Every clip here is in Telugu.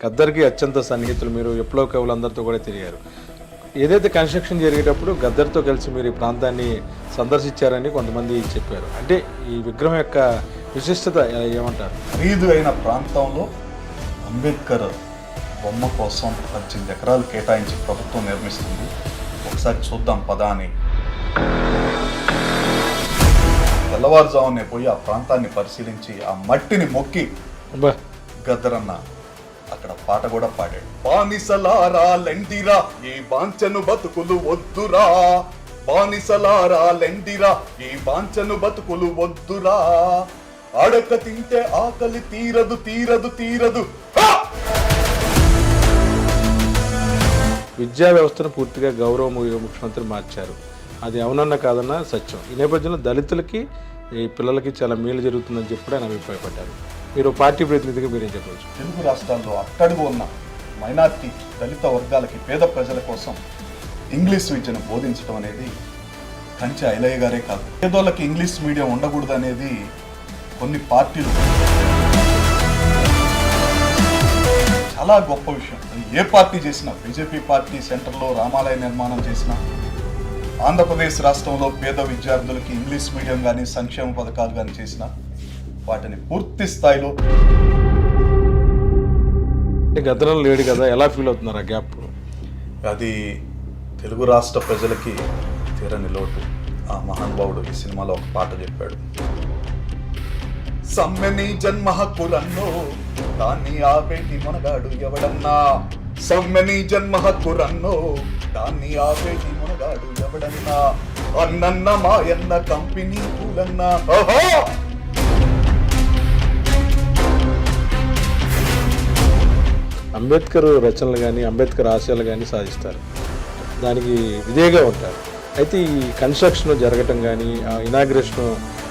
గద్దర్కి అత్యంత సన్నిహితులు మీరు, విప్లవ కవులందరితో కూడా తిరిగారు. ఏదైతే కన్స్ట్రక్షన్ జరిగేటప్పుడు గద్దర్తో కలిసి మీరు ఈ ప్రాంతాన్ని సందర్శించారని కొంతమంది చెప్పారు. అంటే ఈ విగ్రహం యొక్క విశిష్టత ఏమంటారు? ఖరీదు అయిన ప్రాంతంలో అంబేద్కర్ బొమ్మ కోసం 18 ఎకరాలు కేటాయించి ప్రభుత్వం నిర్మిస్తుంది. ఒకసారి చూద్దాం పదా అని తెల్లవారుజామునే పోయి ఆ ప్రాంతాన్ని పరిశీలించి ఆ మట్టిని మొక్కి గద్దరన్న అక్కడ పాట కూడా పాడాడు. బానిసలారా లెండిరా ఈ బాంచను బతుకులు వద్దురా, బానిసలారా లెండిరా ఈ బాంచను బతుకులు వద్దురా, అడక తింటే ఆకలి తీరదు తీరదు తీరదు. విద్యా వ్యవస్థను పూర్తిగా గౌరవ ముఖ్యమంత్రి మార్చారు. అది అవునన్నా కాదన్నా సత్యం. ఈ నేపథ్యంలో దళితులకి ఈ పిల్లలకి చాలా మేలు జరుగుతుందని చెప్పి ఆయన అభిప్రాయపడ్డారు. మీరు పార్టీ ప్రతినిధిగా మీరేం చెప్పవచ్చు? తెలుగు రాష్ట్రాల్లో అట్టడుగు ఉన్న మైనార్టీ దళిత వర్గాలకి, పేద ప్రజల కోసం ఇంగ్లీష్ విద్యను బోధించడం అనేది కంచె ఐలయ్య గారే కాదు, పేదోళ్ళకి ఇంగ్లీష్ మీడియం ఉండకూడదు అనేది కొన్ని పార్టీలు చాలా గొప్ప విషయం. ఏ పార్టీ చేసినా, బీజేపీ పార్టీ సెంటర్లో రామాలయ నిర్మాణం చేసినా, ఆంధ్రప్రదేశ్ రాష్ట్రంలో పేద విద్యార్థులకి ఇంగ్లీష్ మీడియం కానీ సంక్షేమ పథకాలు కానీ చేసినా వాటిని పూర్తి స్థాయిలో గతంలో లేడు కదా, ఎలా ఫీల్ అవుతున్నారు ఆ గ్యాప్? అది తెలుగు రాష్ట్ర ప్రజలకి తీరని లోటు. ఆ మహానుభావుడు ఈ సినిమాలో ఒక పాట చెప్పాడు. సమ్మెని జన్మ హక్కురన్నో దాన్ని ఆపేటి మనగాడు ఎవడన్నా, సమ్మెని జన్మ హక్కురన్నో దాన్ని ఆపేటి మనగాడు ఎవడన్నా, అన్నన్న మాయన్న కంపెనీ పూలన్నా. ఓహో అంబేద్కర్ రచనలు కానీ, అంబేద్కర్ ఆశయాలు కానీ సాధిస్తారు, దానికి విధేయగా ఉంటారు. అయితే ఈ కన్స్ట్రక్షన్ జరగటం కానీ, ఇనాగ్రేషన్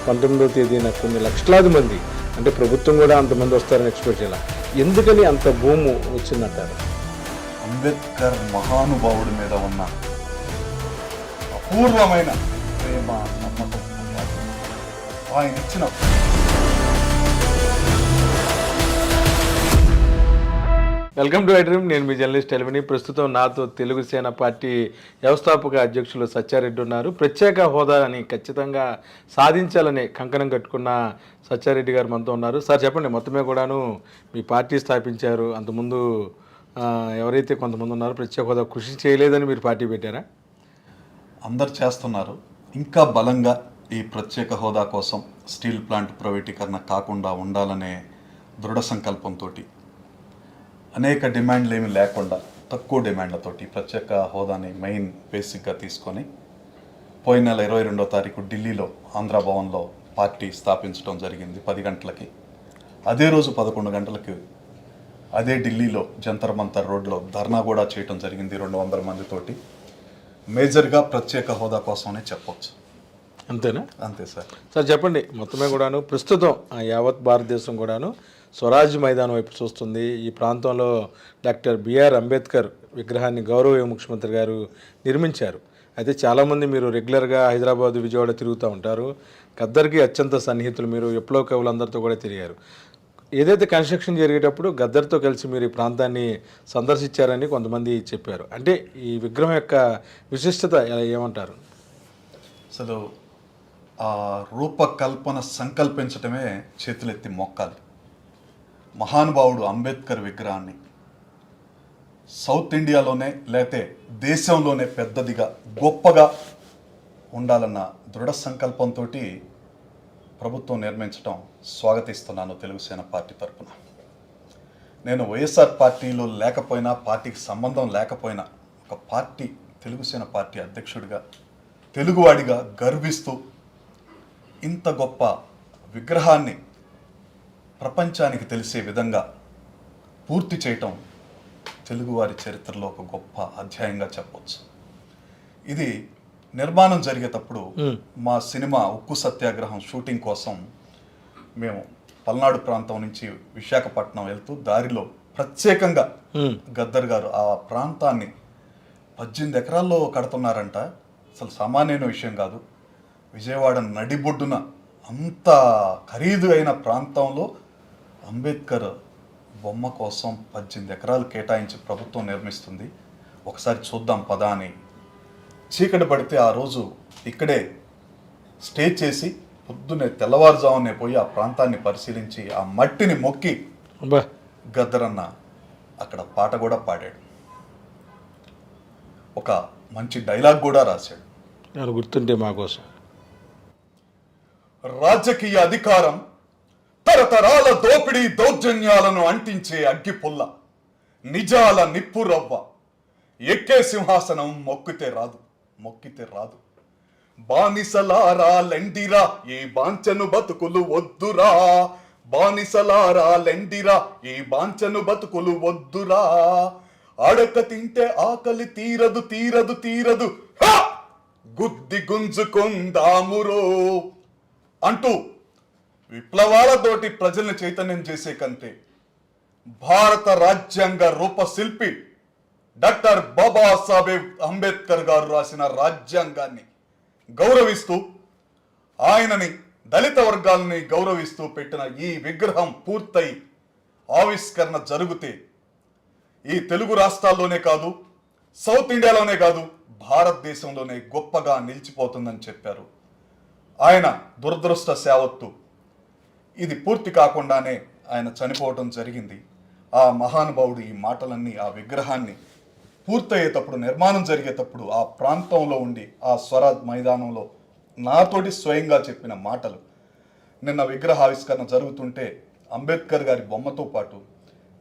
19వ తేదీన కొన్ని లక్షలాది మంది, అంటే ప్రభుత్వం కూడా అంతమంది వస్తారని ఎక్స్పెక్ట్ చేయాలి. ఎందుకని అంత భూము వచ్చిందంటారు? అంబేద్కర్ మహానుభావుడి మీద ఉన్న అపూర్వమైన ప్రేమ, నమ్మకం, ఆయన ఇచ్చిన వెల్కమ్ టు ఐడ్రీమ్. నేను మీ జర్నలిస్ట్ ఎల్విని. ప్రస్తుతం నాతో తెలుగు సేన పార్టీ వ్యవస్థాపక అధ్యక్షులు సత్యారెడ్డి ఉన్నారు. ప్రత్యేక హోదాని ఖచ్చితంగా సాధించాలని కంకణం కట్టుకున్న సత్యారెడ్డి గారు మనతో ఉన్నారు. సార్ చెప్పండి, మొత్తమే కూడాను మీ పార్టీ స్థాపించారు, అంతకుముందు ఎవరైతే కొంతమంది ఉన్నారో ప్రత్యేక హోదా కృషి చేయలేదని మీరు పార్టీ పెట్టారా? అందరు చేస్తున్నారు. ఇంకా బలంగా ఈ ప్రత్యేక హోదా కోసం స్టీల్ ప్లాంట్ ప్రైవేటీకరణ కాకుండా ఉండాలనే దృఢ సంకల్పంతో, అనేక డిమాండ్లు ఏమి లేకుండా తక్కువ డిమాండ్లతోటి ప్రత్యేక హోదాని మెయిన్ బేసిక్గా తీసుకొని పోయిన నెల 22వ తారీఖు ఢిల్లీలో ఆంధ్ర భవన్లో పార్టీ స్థాపించడం జరిగింది 10 గంటలకి. అదే రోజు 11 గంటలకి అదే ఢిల్లీలో జంతర్ మంతర్ రోడ్లో ధర్నా కూడా చేయడం జరిగింది 200 మందితోటి. మేజర్గా ప్రత్యేక హోదా కోసమనే చెప్పొచ్చు. అంతేనా? అంతే సార్. సార్ చెప్పండి, మొత్తమే కూడాను ప్రస్తుతం యావత్ భారతదేశం కూడాను స్వరాజ్ మైదానం వైపు చూస్తుంది. ఈ ప్రాంతంలో డాక్టర్ బిఆర్ అంబేద్కర్ విగ్రహాన్ని గౌరవ ముఖ్యమంత్రి గారు నిర్మించారు. అయితే చాలామంది మీరు రెగ్యులర్గా హైదరాబాద్, విజయవాడ తిరుగుతూ ఉంటారు. గద్దర్కి అత్యంత సన్నిహితులు మీరు, విప్లవ కవులందరితో కూడా తిరిగారు. ఏదైతే కన్స్ట్రక్షన్ జరిగేటప్పుడు గద్దర్తో కలిసి మీరు ఈ ప్రాంతాన్ని సందర్శించారని కొంతమంది చెప్పారు. అంటే ఈ విగ్రహం యొక్క విశిష్టత ఏమంటారు? అసలు ఆ రూపకల్పన సంకల్పించటమే చేతులెత్తి మొక్కాలి. మహానుభావుడు అంబేద్కర్ విగ్రహాన్ని సౌత్ ఇండియాలోనే లేతే దేశంలోనే పెద్దదిగా గొప్పగా ఉండాలన్న దృఢ సంకల్పంతో ప్రభుత్వం నిర్మించడం స్వాగతిస్తున్నాను తెలుగు సేన పార్టీ తరఫున. నేను వైఎస్ఆర్ పార్టీలో లేకపోయినా, పార్టీకి సంబంధం లేకపోయినా, ఒక పార్టీ తెలుగు సేన పార్టీ అధ్యక్షుడిగా, తెలుగువాడిగా గర్విస్తూ ఇంత గొప్ప విగ్రహాన్ని ప్రపంచానికి తెలిసే విధంగా పూర్తి చేయటం తెలుగువారి చరిత్రలో ఒక గొప్ప అధ్యాయంగా చెప్పవచ్చు. ఇది నిర్మాణం జరిగేటప్పుడు మా సినిమా ఉక్కు సత్యాగ్రహం షూటింగ్ కోసం మేము పల్నాడు ప్రాంతం నుంచి విశాఖపట్నం వెళ్తూ దారిలో ప్రత్యేకంగా గద్దర్ గారు ఆ ప్రాంతాన్ని 18 ఎకరాల్లో కడుతున్నారంట. అసలు సామాన్యమైన విషయం కాదు. విజయవాడ నడిబొడ్డున అంత ఖరీదు అయిన ప్రాంతంలో అంబేద్కర్ బొమ్మ కోసం 18 ఎకరాలు కేటాయించి ప్రభుత్వం నిర్మిస్తుంది, ఒకసారి చూద్దాం పదా అని చీకటి పడితే ఆ రోజు ఇక్కడే స్టే చేసి పొద్దున్నే తెల్లవారుజామునే పోయి ఆ ప్రాంతాన్ని పరిశీలించి ఆ మట్టిని మొక్కి అబ్బా, గద్దరన్న అక్కడ పాట కూడా పాడాడు. ఒక మంచి డైలాగ్ కూడా రాశాడు. నేను గుర్తుంటే మా కోసం. రాజకీయ అధికారం తరతరాల దోపిడీ దౌర్జన్యాలను అంటించే అగ్గిపుల్ల, నిజాల నిప్పురవ్వ. ఎక్కే సింహాసనం మొక్కితే రాదు. బానిసలారా లెండిరా, ఈ బాంచను బతుకులు వద్దురా. బానిసలారా లెండిరా, ఈ బాంచను బతుకులు వద్దురా. అడక తింటే ఆకలి తీరదు హా! గుద్ది గుంజుకుందామురో అంటూ విప్లవాలతోటి ప్రజల్ని చైతన్యం చేసే కంటే భారత రాజ్యాంగ రూపశిల్పి డాక్టర్ బాబాసాహెబ్ అంబేద్కర్ గారు రాసిన రాజ్యాంగాన్ని గౌరవిస్తూ, ఆయనని దళిత వర్గాలని గౌరవిస్తూ పెట్టిన ఈ విగ్రహం పూర్తయి ఆవిష్కరణ జరిగితే ఈ తెలుగు రాష్ట్రాల్లోనే కాదు, సౌత్ ఇండియాలోనే కాదు, భారతదేశంలోనే గొప్పగా నిలిచిపోతుందని చెప్పారు. ఆయన దురదృష్టవశాత్తు ఇది పూర్తి కాకుండానే ఆయన చనిపోవటం జరిగింది. ఆ మహానుభావుడు ఈ మాటలన్నీ ఆ విగ్రహాన్ని పూర్తయ్యేటప్పుడు, నిర్మాణం జరిగేటప్పుడు ఆ ప్రాంతంలో ఉండి ఆ స్వరాజ్ మైదానంలో నాతోటి స్వయంగా చెప్పిన మాటలు. నిన్న విగ్రహావిష్కరణ జరుగుతుంటే అంబేద్కర్ గారి బొమ్మతో పాటు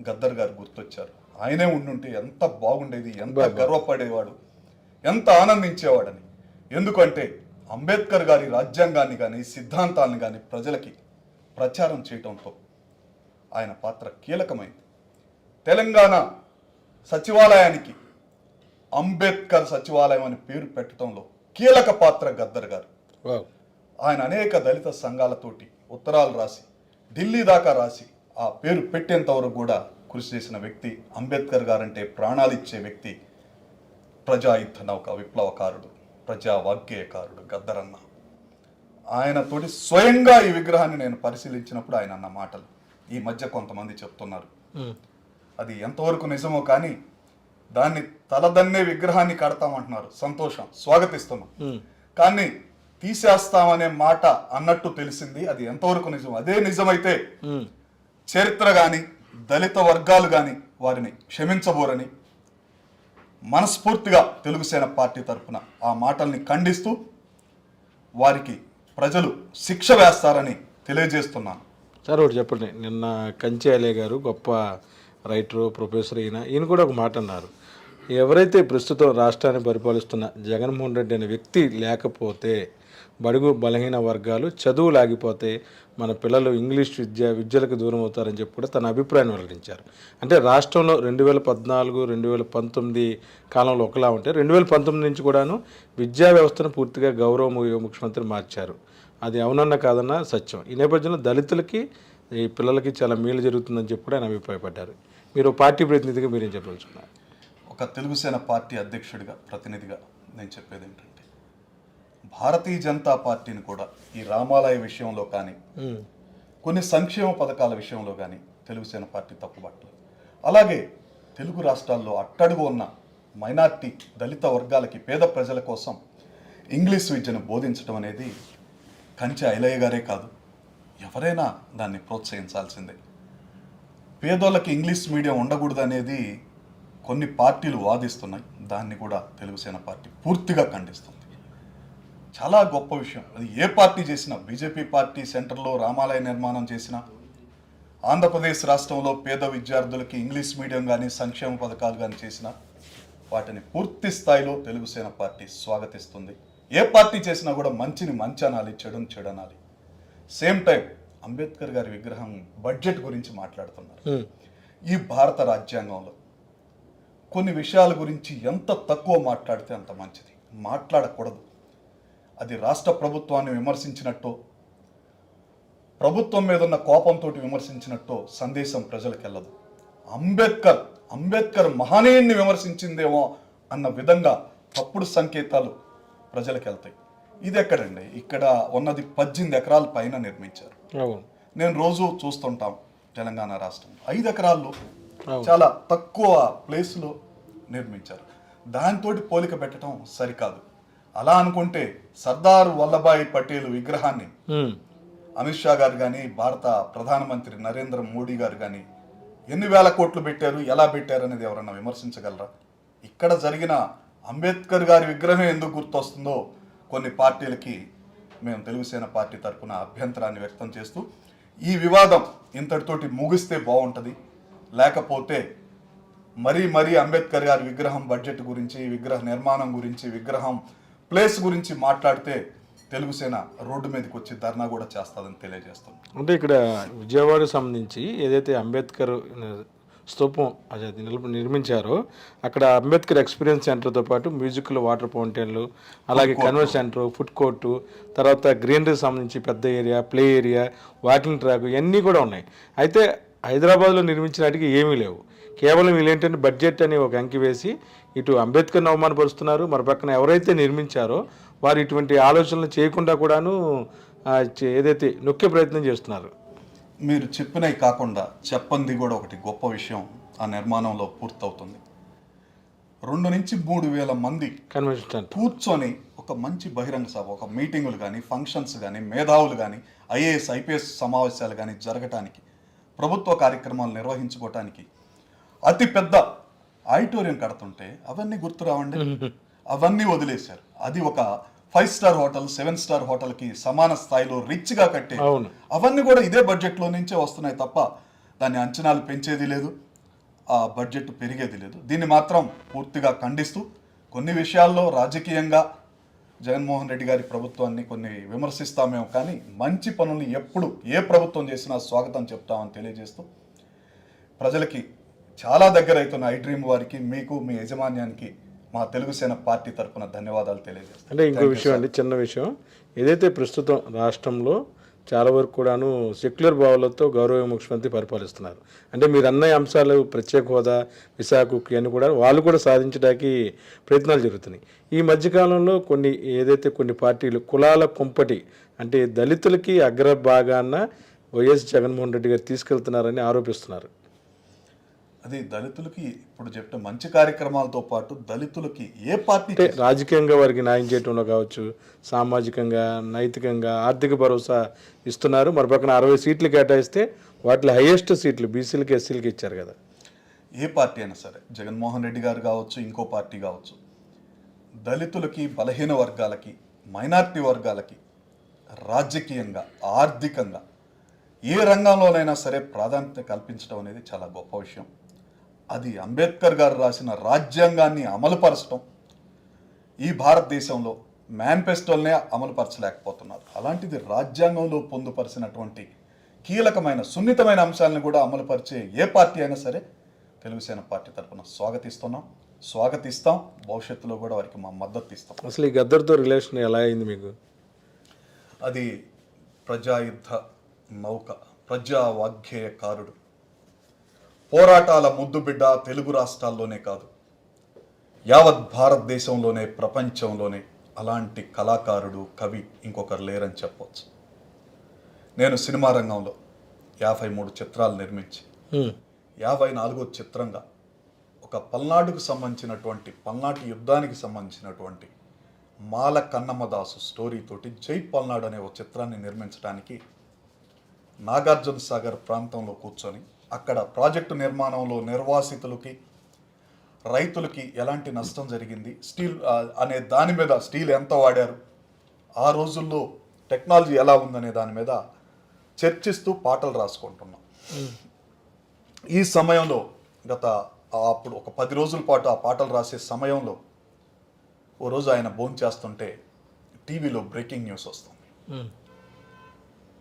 గద్దర్ గారు గుర్తొచ్చారు. ఆయనే ఉండుంటే ఎంత బాగుండేది, ఎంత గర్వపడేవాడు, ఎంత ఆనందించేవాడని. ఎందుకంటే అంబేద్కర్ గారి రాజ్యాంగాన్ని కానీ సిద్ధాంతాలను కానీ ప్రజలకి ప్రచారం చేయడంతో ఆయన పాత్ర కీలకమైంది. తెలంగాణ సచివాలయానికి అంబేద్కర్ సచివాలయం అని పేరు పెట్టడంలో కీలక పాత్ర గద్దర్ గారు. ఆయన అనేక దళిత సంఘాలతోటి ఉత్తరాలు రాసి, ఢిల్లీ దాకా రాసి ఆ పేరు పెట్టేంత వరకు కూడా కృషి చేసిన వ్యక్తి అంబేద్కర్ గారంటే ప్రాణాలు ఇచ్చే వ్యక్తి. ప్రజాయుద్ధ నౌక విప్లవకారుడు, ప్రజా వాగ్గేయకారుడు గద్దరన్న. ఆయనతోటి స్వయంగా ఈ విగ్రహాన్ని నేను పరిశీలించినప్పుడు ఆయన అన్న మాటలు ఈ మధ్య కొంతమంది చెప్తున్నారు. అది ఎంతవరకు నిజమో కానీ దాన్ని తలదన్నే విగ్రహాన్ని కడతామంటున్నారు. సంతోషం, స్వాగతిస్తున్నాం. కానీ తీసేస్తామనే మాట అన్నట్టు తెలిసింది. అది ఎంతవరకు నిజం? అదే నిజమైతే చరిత్ర గాని దళిత వర్గాలు గాని వారిని క్షమించబోరని మనస్ఫూర్తిగా తెలుగుసేన పార్టీ తరఫున ఆ మాటల్ని ఖండిస్తూ వారికి ప్రజలు శిక్ష వేస్తారని తెలియజేస్తున్నాను. సార్ ఒకటి చెప్పండి, నిన్న కంచె గారు గొప్ప రైటరు, ప్రొఫెసర్, ఈయన కూడా ఒక మాట అన్నారు. ఎవరైతే ప్రస్తుతం రాష్ట్రాన్ని పరిపాలిస్తున్న జగన్మోహన్ రెడ్డి అనే వ్యక్తి లేకపోతే బడుగు బలహీన వర్గాలు చదువు లాగిపోతే మన పిల్లలు ఇంగ్లీష్ విద్యలకు దూరం అవుతారని చెప్పి కూడా తన అభిప్రాయం వెల్లడించారు. అంటే రాష్ట్రంలో 2014, 2019 కాలంలో ఒకలా ఉంటే 2019 నుంచి కూడాను విద్యా వ్యవస్థను పూర్తిగా గౌరవ ముఖ్యమంత్రి మార్చారు. అది అవునన్నా కాదన్నా సత్యం. ఈ నేపథ్యంలో దళితులకి ఈ పిల్లలకి చాలా మేలు జరుగుతుందని చెప్పి కూడా ఆయన అభిప్రాయపడ్డారు. మీరు పార్టీ ప్రతినిధిగా మీరేం చెప్పదలుచుకున్నారు? ఒక తెలుగుసేన పార్టీ అధ్యక్షుడిగా, ప్రతినిధిగా నేను చెప్పేది ఏంటంటే, భారతీయ జనతా పార్టీని కూడా ఈ రామాలయ విషయంలో కానీ కొన్ని సంక్షేమ పథకాల విషయంలో కానీ తెలుగుసేన పార్టీ తప్పుపట్టలేదు. అలాగే తెలుగు రాష్ట్రాల్లో అట్టడుగు ఉన్న మైనార్టీ దళిత వర్గాలకి, పేద ప్రజల కోసం ఇంగ్లీష్ విద్యను బోధించడం అనేది కంచె ఐలయ్య గారే కాదు, ఎవరైనా దాన్ని ప్రోత్సహించాల్సిందే. పేదోళ్ళకి ఇంగ్లీష్ మీడియం ఉండకూడదు అనేది కొన్ని పార్టీలు వాదిస్తున్నాయి. దాన్ని కూడా తెలుగుసేన పార్టీ పూర్తిగా ఖండిస్తుంది. చాలా గొప్ప విషయం. అది ఏ పార్టీ చేసినా, బీజేపీ పార్టీ సెంటర్లో రామాలయ నిర్మాణం చేసినా, ఆంధ్రప్రదేశ్ రాష్ట్రంలో పేద విద్యార్థులకి ఇంగ్లీష్ మీడియం కానీ సంక్షేమ పథకాలు కానీ చేసినా వాటిని పూర్తి స్థాయిలో తెలుగుసేన పార్టీ స్వాగతిస్తుంది. ఏ పార్టీ చేసినా కూడా మంచిని మంచి అనాలి, చెడుని చెడు అనాలి. సేమ్ టైం అంబేద్కర్ గారి విగ్రహం బడ్జెట్ గురించి మాట్లాడుతున్నారు. ఈ భారత రాజ్యాంగంలో కొన్ని విషయాల గురించి ఎంత తక్కువ మాట్లాడితే అంత మంచిది. మాట్లాడకూడదు. అది రాష్ట్ర ప్రభుత్వాన్ని విమర్శించినట్టో, ప్రభుత్వం మీద ఉన్న కోపంతో విమర్శించినట్టో సందేశం ప్రజలకు వెళ్ళదు. అంబేద్కర్ మహనీయుడిని విమర్శించిందేమో అన్న విధంగా తప్పుడు సంకేతాలు ప్రజలకు వెళ్తాయి. ఇది ఎక్కడండి? ఇక్కడ ఉన్నది 18 ఎకరాల పైన నిర్మించారు. నేను రోజు చూస్తుంటాం, తెలంగాణ రాష్ట్రం 5 ఎకరాల్లో అవును. చాలా తక్కువ ప్లేస్లో నిర్మించారు. దాంతో పోలిక పెట్టడం సరికాదు. అలా అనుకుంటే సర్దార్ వల్లభాయ్ పటేల్ విగ్రహాన్ని ఉమ్. అమిత్ షా గారు కానీ భారత ప్రధానమంత్రి నరేంద్ర మోడీ గారు కానీ ఎన్ని వేల కోట్లు పెట్టారు, ఎలా పెట్టారు అనేది ఎవరన్నా విమర్శించగలరా? ఇక్కడ జరిగిన అంబేద్కర్ గారి విగ్రహం ఎందుకు గుర్తొస్తుందో కొన్ని పార్టీలకి మేము తెలుగుసేన పార్టీ తరఫున అభ్యంతరాన్ని వ్యక్తం చేస్తూ ఈ వివాదం ఇంతటితోటి ముగిస్తే బాగుంటుంది. లేకపోతే మరీ అంబేద్కర్ గారి విగ్రహం బడ్జెట్ గురించి, విగ్రహ నిర్మాణం గురించి, విగ్రహం ప్లేస్ గురించి మాట్లాడితే తెలుగుసేన రోడ్డు మీదకి వచ్చి ధర్నా కూడా చేస్తుందని తెలియజేస్తుంది. అంటే ఇక్కడ విజయవాడకు సంబంధించి ఏదైతే అంబేద్కర్ స్తూపం అది నిర్మించారో అక్కడ అంబేద్కర్ ఎక్స్పీరియన్స్ సెంటర్తో పాటు మ్యూజికల్ వాటర్ ఫౌంటైన్లు, అలాగే కన్వెన్షన్ సెంటర్, ఫుడ్ కోర్టు, తర్వాత గ్రీనరీకి సంబంధించి పెద్ద area, play area, walking track ఇవన్నీ కూడా ఉన్నాయి. అయితే హైదరాబాద్లో నిర్మించినట్టుగా ఏమీ లేవు. కేవలం వీళ్ళేంటంటే బడ్జెట్ అని ఒక అంకి వేసి ఇటు అంబేద్కర్ని అవమానపరుస్తున్నారు, మరోపక్కన ఎవరైతే నిర్మించారో వారు ఇటువంటి ఆలోచనలు చేయకుండా కూడాను ఏదైతే నొక్కే ప్రయత్నం చేస్తున్నారు. మీరు చెప్పినవి కాకుండా చెప్పంది కూడా ఒకటి గొప్ప విషయం ఆ నిర్మాణంలో పూర్తవుతుంది. 2 నుంచి 3 వేల మంది కన్వెన్షన్ సెంటర్ కూర్చొని ఒక మంచి బహిరంగ సభ, ఒక మీటింగులు కానీ, ఫంక్షన్స్ కానీ, మేధావులు కానీ, ఐఏఎస్ ఐపీఎస్ సమావేశాలు కానీ జరగటానికి, ప్రభుత్వ కార్యక్రమాలు నిర్వహించుకోవటానికి అతి పెద్ద ఆడిటోరియం కడుతుంటే అవన్నీ గుర్తు రావండి. అవన్నీ వదిలేశారు. అది ఒక 5 స్టార్ హోటల్, 7 స్టార్ హోటల్కి సమాన స్థాయిలో రిచ్గా కట్టే అవన్నీ కూడా ఇదే బడ్జెట్లో నుంచే వస్తున్నాయి తప్ప దాని అంచనాలు పెంచేది లేదు, ఆ బడ్జెట్ పెరిగేది లేదు. దీన్ని మాత్రం పూర్తిగా ఖండిస్తూ కొన్ని విషయాల్లో రాజకీయంగా జగన్మోహన్ రెడ్డి గారి ప్రభుత్వాన్ని కొన్ని విమర్శిస్తామేమో, కానీ మంచి పనులు ఎప్పుడు ఏ ప్రభుత్వం చేసినా స్వాగతం చెప్తామని తెలియజేస్తూ ప్రజలకి చాలా దగ్గర అవుతున్న ఐ డ్రీమ్ వారికి, మీకు, మీ యజమాన్యానికి మా తెలుగుసేన పార్టీ తరఫున ధన్యవాదాలు తెలియజేస్తాం. అంటే ఇంకో విషయం అండి, చిన్న విషయం, ఏదైతే ప్రస్తుతం రాష్ట్రంలో చాలా వరకు కూడాను సెక్యులర్ భావాలతో గౌరవ ముఖ్యమంత్రి పరిపాలిస్తున్నారు. అంటే మీరు అన్న అంశాలు ప్రత్యేక హోదా, విశాఖకి అని కూడా వాళ్ళు కూడా సాధించడానికి ప్రయత్నాలు జరుగుతున్నాయి. ఈ మధ్యకాలంలో కొన్ని పార్టీలు కులాల కుంపటి అంటే దళితులకి అగ్రభాగాన వైఎస్ జగన్మోహన్ రెడ్డి గారు తీసుకెళ్తున్నారని ఆరోపిస్తున్నారు. అది దళితులకి ఇప్పుడు చెప్పిన మంచి కార్యక్రమాలతో పాటు దళితులకి ఏ పార్టీ రాజకీయంగా వారికి న్యాయం చేయడంలో కావచ్చు, సామాజికంగా, నైతికంగా, ఆర్థిక భరోసా ఇస్తున్నారు. మరి పక్కన 60 సీట్లు కేటాయిస్తే వాటిలో హైయెస్ట్ సీట్లు బీసీలకి, ఎస్సీలకి ఇచ్చారు కదా. ఏ పార్టీ అయినా సరే, జగన్మోహన్ రెడ్డి గారు కావచ్చు, ఇంకో పార్టీ కావచ్చు, దళితులకి, బలహీన వర్గాలకి, మైనారిటీ వర్గాలకి రాజకీయంగా, ఆర్థికంగా ఏ రంగంలోనైనా సరే ప్రాధాన్యత కల్పించడం అనేది చాలా గొప్ప విషయం. అది అంబేద్కర్ గారు రాసిన రాజ్యాంగాన్ని అమలుపరచడం ఈ భారతదేశంలో మేనిఫెస్టోల్నే అమలుపరచలేకపోతున్నారు. అలాంటిది రాజ్యాంగంలో పొందుపరిచినటువంటి కీలకమైన, సున్నితమైన అంశాలను కూడా అమలుపరిచే ఏ పార్టీ అయినా సరే తెలుగుసేన పార్టీ తరఫున స్వాగతిస్తాం. భవిష్యత్తులో కూడా వారికి మా మద్దతు ఇస్తాం. అసలు ఈ గద్దర్తో రిలేషన్ ఎలా అయింది మీకు? అది ప్రజాయుద్ధ నౌక, ప్రజావాగ్గేయకారుడు, పోరాటాల ముద్దుబిడ్డ తెలుగు రాష్ట్రాల్లోనే కాదు యావత్ భారతదేశంలోనే, ప్రపంచంలోనే అలాంటి కళాకారుడు, కవి ఇంకొకరు లేరని చెప్పవచ్చు. నేను సినిమా రంగంలో 53 చిత్రాలు నిర్మించి 54వ చిత్రంగా ఒక పల్నాడుకు సంబంధించినటువంటి, పల్నాటి యుద్ధానికి సంబంధించినటువంటి మాల కన్నమ్మదాసు స్టోరీతోటి జై పల్నాడు అనే ఒక చిత్రాన్ని నిర్మించడానికి నాగార్జున సాగర్ ప్రాంతంలో కూర్చొని అక్కడ ప్రాజెక్టు నిర్మాణంలో నిర్వాసితులకి, రైతులకి ఎలాంటి నష్టం జరిగింది, స్టీల్ అనే దాని మీద, స్టీల్ ఎంత వాడారు, ఆ రోజుల్లో టెక్నాలజీ ఎలా ఉందనే దాని మీద చర్చిస్తూ పాటలు రాసుకుంటున్నాం. ఈ సమయంలో అప్పుడు ఒక 10 రోజుల పాటు ఆ పాటలు రాసే సమయంలో ఓ రోజు ఆయన భోంచేస్తుంటే టీవీలో బ్రేకింగ్ న్యూస్ వస్తుంది.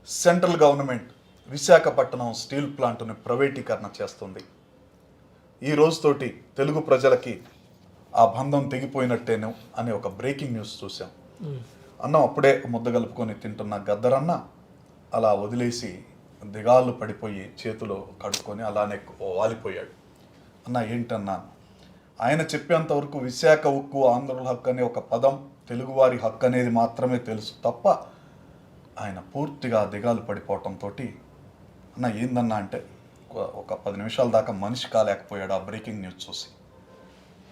సెంట్రల్ గవర్నమెంట్ విశాఖపట్నం స్టీల్ ప్లాంట్ని ప్రైవేటీకరణ చేస్తుంది. ఈ రోజుతోటి తెలుగు ప్రజలకి ఆ బంధం తెగిపోయినట్టేను అనే ఒక బ్రేకింగ్ న్యూస్ చూసాం. అన్నం అప్పుడే ముద్ద కలుపుకొని తింటున్న గద్దరన్న అలా వదిలేసి దిగాళ్ళు పడిపోయి చేతులు కడుక్కొని అలానే వాలిపోయాడు. అన్న ఏంటన్నా, ఆయన చెప్పేంతవరకు విశాఖ ఉక్కు, ఆంధ్రుల హక్కు అనే ఒక పదం, తెలుగువారి హక్కు అనేది మాత్రమే తెలుసు తప్ప ఆయన పూర్తిగా దిగాలు పడిపోవటంతో అన్న ఏందన్నా అంటే ఒక 10 నిమిషాల దాకా మనిషి కాలేకపోయాడు ఆ బ్రేకింగ్ న్యూస్ చూసి.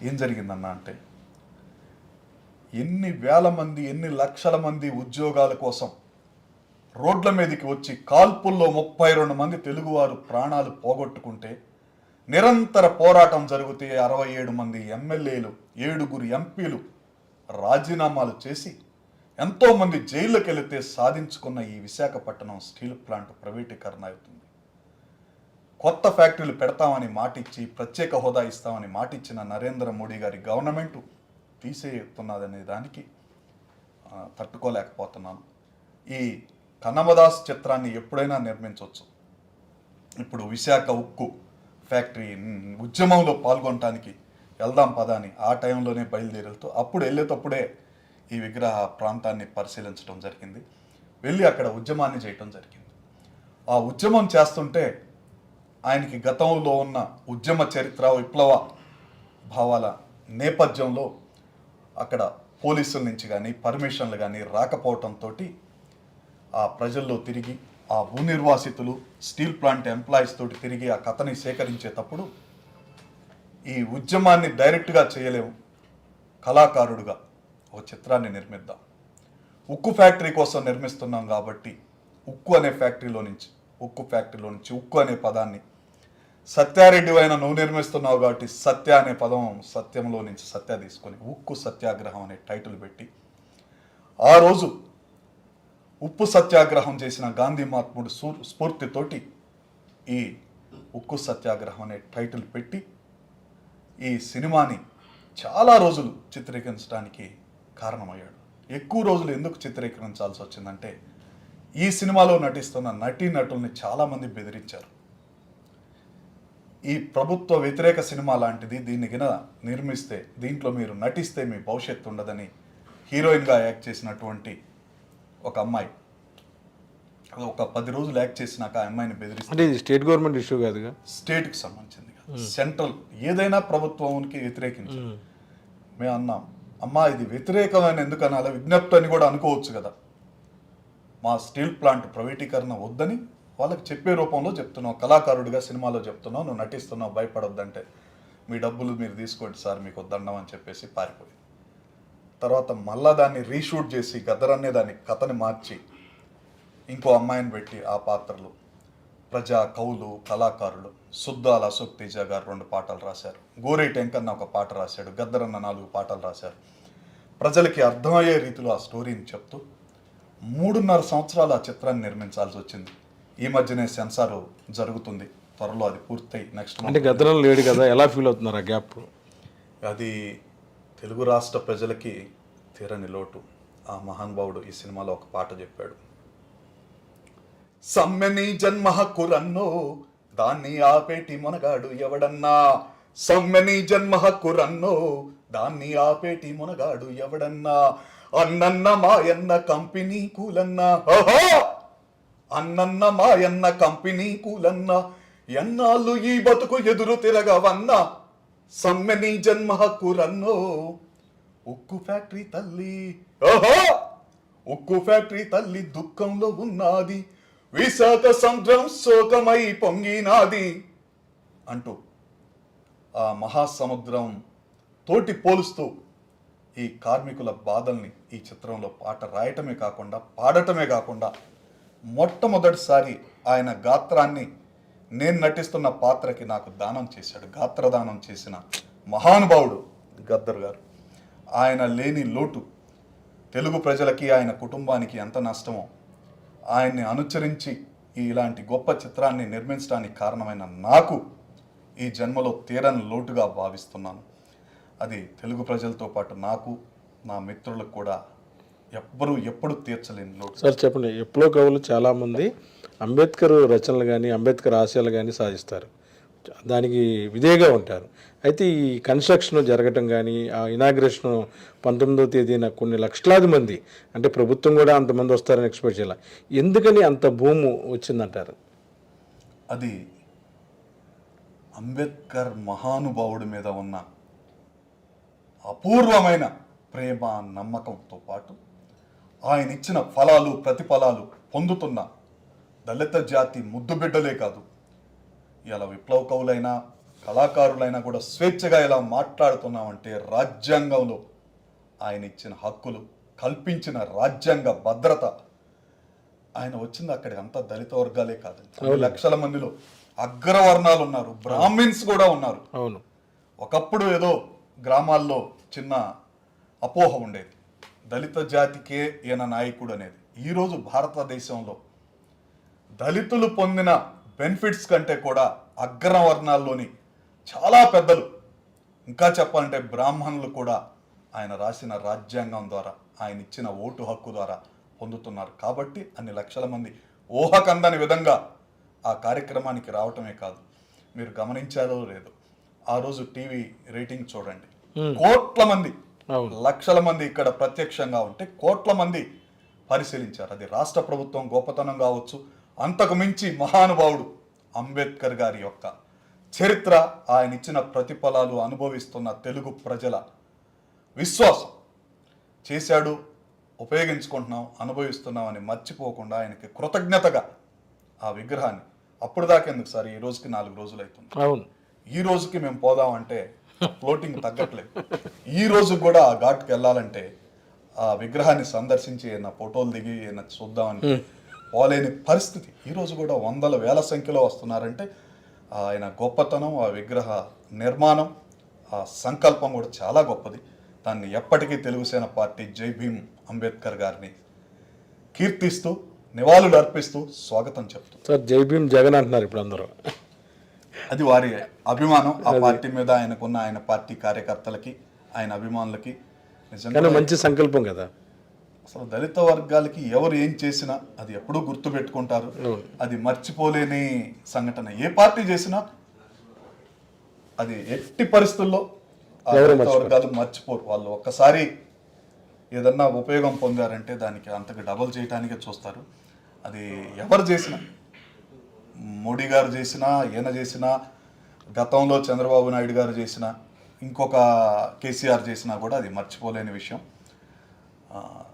ఏం జరిగిందన్న అంటే, ఎన్ని వేల మంది, ఎన్ని లక్షల మంది ఉద్యోగాల కోసం రోడ్ల మీదకి వచ్చి కాల్పుల్లో 32 మంది తెలుగువారు ప్రాణాలు పోగొట్టుకుంటే, నిరంతర పోరాటం జరిగితే 67 మంది ఎమ్మెల్యేలు, 7 ఎంపీలు రాజీనామాలు చేసి ఎంతోమంది జైళ్ళకి వెళితే సాధించుకున్న ఈ విశాఖపట్నం స్టీల్ ప్లాంట్ ప్రైవేటీకరణ అవుతుంది. కొత్త ఫ్యాక్టరీలు పెడతామని మాటిచ్చి, ప్రత్యేక హోదా ఇస్తామని మాటిచ్చిన నరేంద్ర మోడీ గారి గవర్నమెంట్ తీసేస్తున్నదనే దానికి తట్టుకోలేకపోతున్నాను. ఈ కన్నమదాస్ చిత్రాన్ని ఎప్పుడైనా నిర్మించవచ్చు. ఇప్పుడు విశాఖ ఉక్కు ఫ్యాక్టరీ ఉద్యమంలో పాల్గొనడానికి వెళ్దాం పదా అని ఆ టైంలోనే బయలుదేరుతూ అప్పుడు వెళ్ళేటప్పుడే ఈ విగ్రహ ప్రాంతాన్ని పరిశీలించడం జరిగింది. వెళ్ళి అక్కడ ఉద్యమాన్ని చేయటం జరిగింది. ఆ ఉద్యమం చేస్తుంటే ఆయనకి గతంలో ఉన్న ఉద్యమ చరిత్ర, విప్లవ భావాల నేపథ్యంలో అక్కడ పోలీసుల నుంచి కానీ పర్మిషన్లు కానీ రాకపోవటంతో ఆ ప్రజల్లో తిరిగి, ఆ భూనిర్వాసితులు, స్టీల్ ప్లాంట్ ఎంప్లాయీస్ తోటి తిరిగి ఆ కథని సేకరించేటప్పుడు ఈ ఉద్యమాన్ని డైరెక్ట్గా చేయలేము, కళాకారుడుగా ఒక చిత్రాన్ని నిర్మిద్దాం, ఉక్కు ఫ్యాక్టరీ కోసం నిర్మిస్తున్నాం కాబట్టి ఉక్కు అనే ఫ్యాక్టరీలో నుంచి ఉక్కు అనే పదాన్ని, సత్యారెడ్డి అయినా నువ్వు నిర్మిస్తున్నావు కాబట్టి సత్య అనే పదం సత్యంలో నుంచి సత్య తీసుకొని ఉక్కు సత్యాగ్రహం అనే టైటిల్ పెట్టి, ఆ రోజు ఉప్పు సత్యాగ్రహం చేసిన గాంధీ మహాత్ముడు స్ఫూర్తితోటి ఈ ఉక్కు సత్యాగ్రహం అనే టైటిల్ పెట్టి ఈ సినిమాని చాలా రోజులు చిత్రీకరించడానికి కారణమయ్యాడు. ఎక్కువ రోజులు ఎందుకు చిత్రీకరించాల్సి వచ్చిందంటే, ఈ సినిమాలో నటిస్తున్న నటీనటుల్ని చాలామంది బెదిరించారు. ఈ ప్రభుత్వ వ్యతిరేక సినిమా లాంటిది, దీన్ని గిన నిర్మిస్తే, దీంట్లో మీరు నటిస్తే మీ భవిష్యత్తు ఉండదని హీరోయిన్గా యాక్ట్ చేసినటువంటి ఒక అమ్మాయి ఒక 10 రోజులు యాక్ట్ చేసినాక ఆ అమ్మాయిని బెదిరిస్తే, అంటే ఇది స్టేట్ గవర్నమెంట్ ఇష్యూ కాదుగా, స్టేట్కి సంబంధించింది కాదు, సెంట్రల్ ఏదైనా ప్రభుత్వానికి వ్యతిరేకించి మేము అన్నాం, అమ్మా ఇది వ్యతిరేకమైన ఎందుకు అనాలి, విజ్ఞప్తి అని కూడా అనుకోవచ్చు కదా, మా స్టీల్ ప్లాంట్ ప్రైవేటీకరణ వద్దని వాళ్ళకి చెప్పే రూపంలో చెప్తున్నావు, కళాకారుడిగా సినిమాలో చెప్తున్నావు, నువ్వు నటిస్తున్నావు, భయపడొద్దంటే మీ డబ్బులు మీరు తీసుకోండి సార్, మీకు వద్దండం అని చెప్పేసి పారిపోయింది. తర్వాత మళ్ళా దాన్ని రీషూట్ చేసి గద్దరన్నే దాన్ని కథని మార్చి ఇంకో అమ్మాయిని పెట్టి ఆ పాత్రలు, ప్రజా కవులు, కళాకారులు, సుద్దాల అశోక్ తేజ గారు 2 పాటలు రాశారు, గోరేటి వెంకన్న ఒక పాట రాశాడు, గద్దరన్న 4 పాటలు రాశారు. ప్రజలకి అర్థమయ్యే రీతిలో ఆ స్టోరీని చెప్తూ 3.5 సంవత్సరాలు ఆ చిత్రాన్ని నిర్మించాల్సి వచ్చింది. ఈ మధ్యనే సెన్సార్ జరుగుతుంది, త్వరలో అది పూర్తయి నెక్స్ట్ అంటే గద్దరం లేడు కదా, ఎలా ఫీల్ అవుతున్నారు ఆ గ్యాప్? అది తెలుగు రాష్ట్ర ప్రజలకి తీరని లోటు. ఆ మహానుభావుడు ఈ సినిమాలో ఒక పాట చెప్పాడు, సమ్మెని జన్మ హక్కురన్నో దాన్ని ఆపేటి మునగాడు ఎవడన్నా, సమ్మెని జన్మ హక్కురన్నో దాన్ని ఆపేటి మునగాడు ఎవడన్నా, అన్నన్న మాయన్న కంపెనీ కూలన్నా, ఓహో అన్నన్న మాయన్న కంపెనీ కూలన్నా, ఎన్నాళ్ళు ఈ బతుకు ఎదురు తిరగవన్నా, సమ్మెని జన్మ హక్కురన్నో ఉక్కు ఫ్యాక్టరీ తల్లి, ఓహో ఉక్కు ఫ్యాక్టరీ తల్లి దుఃఖంలో ఉన్నది, విశాఖ సముద్రం శోకమై పొంగినాది అంటూ ఆ మహాసముద్రం తోటి పోలుస్తూ ఈ కార్మికుల బాధల్ని ఈ చిత్రంలో పాట రాయటమే కాకుండా పాడటమే కాకుండా మొట్టమొదటిసారి ఆయన గాత్రాన్ని నేను నటిస్తున్న పాత్రకి నాకు దానం చేశాడు. గాత్రదానం చేసిన మహానుభావుడు గద్దర్ గారు. ఆయన లేని లోటు తెలుగు ప్రజలకి, ఆయన కుటుంబానికి ఎంత నష్టమో, ఆయన్ని అనుసరించి ఇలాంటి గొప్ప చిత్రాన్ని నిర్మించడానికి కారణమైన నాకు ఈ జన్మలో తీరని లోటుగా భావిస్తున్నాను. అది తెలుగు ప్రజలతో పాటు నాకు, నా మిత్రులకు కూడా ఎప్పుడు తీర్చలేని లోటు. సార్ చెప్పండి, ఎప్పుడో కవులు చాలామంది అంబేద్కర్ రచనలు కానీ అంబేద్కర్ ఆశయాలు కానీ సాధిస్తారు, దానికి విధేయగా ఉంటారు. అయితే ఈ కన్స్ట్రక్షన్ జరగటం కానీ, ఆ ఇనాగ్రేషన్ 19వ తేదీన కొన్ని లక్షలాది మంది, అంటే ప్రభుత్వం కూడా అంతమంది వస్తారని ఎక్స్పెక్ట్ చేయాలి, ఎందుకని అంత భూము వచ్చిందంటారు? అది అంబేద్కర్ మహానుభావుడి మీద ఉన్న అపూర్వమైన ప్రేమ, నమ్మకంతో పాటు ఆయన ఇచ్చిన ఫలాలు, ప్రతిఫలాలు పొందుతున్న దళిత జాతి ముద్దుబిడ్డలే కాదు, ఇలా విప్లవ కవులైనా కళాకారులైనా కూడా స్వేచ్ఛగా ఇలా మాట్లాడుతున్నామంటే రాజ్యాంగంలో ఆయన ఇచ్చిన హక్కులు, కల్పించిన రాజ్యాంగ భద్రత. ఆయన వచ్చింది అక్కడికి అంతా దళిత వర్గాలే కాదండి, 2 లక్షల మందిలో అగ్రవర్ణాలు ఉన్నారు, బ్రాహ్మిన్స్ కూడా ఉన్నారు. అవును. ఒకప్పుడు ఏదో గ్రామాల్లో చిన్న అపోహ ఉండేది, దళిత జాతికే ఈయన నాయకుడు అనేది. ఈరోజు భారతదేశంలో దళితులు పొందిన బెనిఫిట్స్ కంటే కూడా అగ్రవర్ణాల్లోని చాలా పెద్దలు, ఇంకా చెప్పాలంటే బ్రాహ్మణులు కూడా ఆయన రాసిన రాజ్యాంగం ద్వారా, ఆయన ఇచ్చిన ఓటు హక్కు ద్వారా పొందుతున్నారు. కాబట్టి అన్ని లక్షల మంది ఊహకందని విధంగా ఆ కార్యక్రమానికి రావటమే కాదు, మీరు గమనించారో లేదో, ఆ రోజు టీవీ రేటింగ్ చూడండి, కోట్ల మంది, లక్షల మంది ఇక్కడ ప్రత్యక్షంగా ఉంటే కోట్ల మంది పరిశీలించారు. అది రాష్ట్ర ప్రభుత్వం గొప్పతనం కావచ్చు, అంతకు మించి మహానుభావుడు అంబేద్కర్ గారి యొక్క చరిత్ర, ఆయన ఇచ్చిన ప్రతిఫలాలు అనుభవిస్తున్న తెలుగు ప్రజల విశ్వాసం. చేశాడు, ఉపయోగించుకుంటున్నాం, అనుభవిస్తున్నాం అని మర్చిపోకుండా ఆయనకి కృతజ్ఞతగా ఆ విగ్రహాన్ని, అప్పుడు దాకా ఎందుకు సార్, ఈ రోజుకి 4 రోజులు అవుతుంది, అవును, ఈ రోజుకి మేము పోదామంటే ఫ్లోటింగ్ తగ్గట్లేదు. ఈ రోజు కూడా ఆ ఘాట్కి వెళ్ళాలంటే ఆ విగ్రహాన్ని సందర్శించి ఏమైనా ఫోటోలు దిగి ఏమైనా చూద్దామని పోలేని పరిస్థితి. ఈరోజు కూడా వందల వేల సంఖ్యలో వస్తున్నారంటే ఆయన గొప్పతనం, ఆ విగ్రహ నిర్మాణం, ఆ సంకల్పం కూడా చాలా గొప్పది. దాన్ని ఎప్పటికీ తెలుగుసేన పార్టీ జై భీమ్ అంబేద్కర్ గారిని కీర్తిస్తూ, నివాళులు అర్పిస్తూ స్వాగతం చెప్తూ. సార్ జై భీమ్ జగన్ అంటున్నారు ఇప్పుడు అందరూ. అది వారి అభిమానం, ఆ పార్టీ మీద ఆయనకున్న, ఆయన పార్టీ కార్యకర్తలకి, ఆయన అభిమానులకి నిజంగా మంచి సంకల్పం కదా. అసలు దళిత వర్గాలకి ఎవరు ఏం చేసినా అది ఎప్పుడూ గుర్తు పెట్టుకుంటారు, అది మర్చిపోలేని సంఘటన. ఏ పార్టీ చేసినా అది ఎట్టి పరిస్థితుల్లో ఆ దళిత వర్గాలు మర్చిపోరు. వాళ్ళు ఒక్కసారి ఏదన్నా ఉపయోగం పొందారంటే దానికి అంతకు డబల్ చేయడానికే చూస్తారు. అది ఎవరు చేసినా, మోడీ గారు చేసినా, ఈయన చేసినా, గతంలో చంద్రబాబు నాయుడు గారు చేసినా, ఇంకొక కేసీఆర్ చేసినా కూడా అది మర్చిపోలేని విషయం.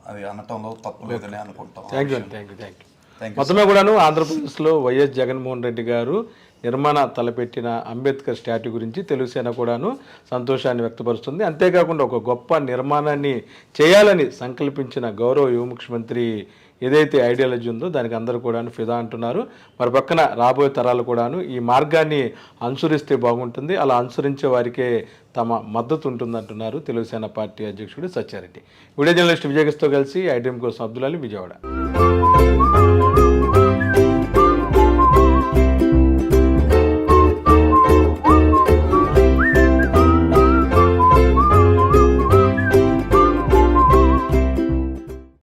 అది అనటంలో తప్పు లేదని అనుకుంటాం. Thank you. మొత్తమే కూడాను ఆంధ్రప్రదేశ్లో వైఎస్ జగన్మోహన్ రెడ్డి గారు నిర్మాణ తలపెట్టిన అంబేద్కర్ స్టాట్యూ గురించి తెలుగుసేన కూడాను సంతోషాన్ని వ్యక్తపరుస్తుంది. అంతేకాకుండా ఒక గొప్ప నిర్మాణాన్ని చేయాలని సంకల్పించిన గౌరవ యువ ముఖ్యమంత్రి ఏదైతే ఐడియాలజీ ఉందో దానికి అందరూ కూడాను ఫిదా అంటున్నారు. మరి పక్కన రాబోయే తరాలు కూడాను ఈ మార్గాన్ని అనుసరిస్తే బాగుంటుంది, అలా అనుసరించే వారికే తమ మద్దతు ఉంటుందంటున్నారు తెలుగుసేన పార్టీ అధ్యక్షుడు సత్యారెడ్డి. వీడియో జర్నలిస్ట్ విజయకృష్ణతో కలిసి ఐడ్రీమ్ కోసం అబ్దుల్ అలీ, విజయవాడ.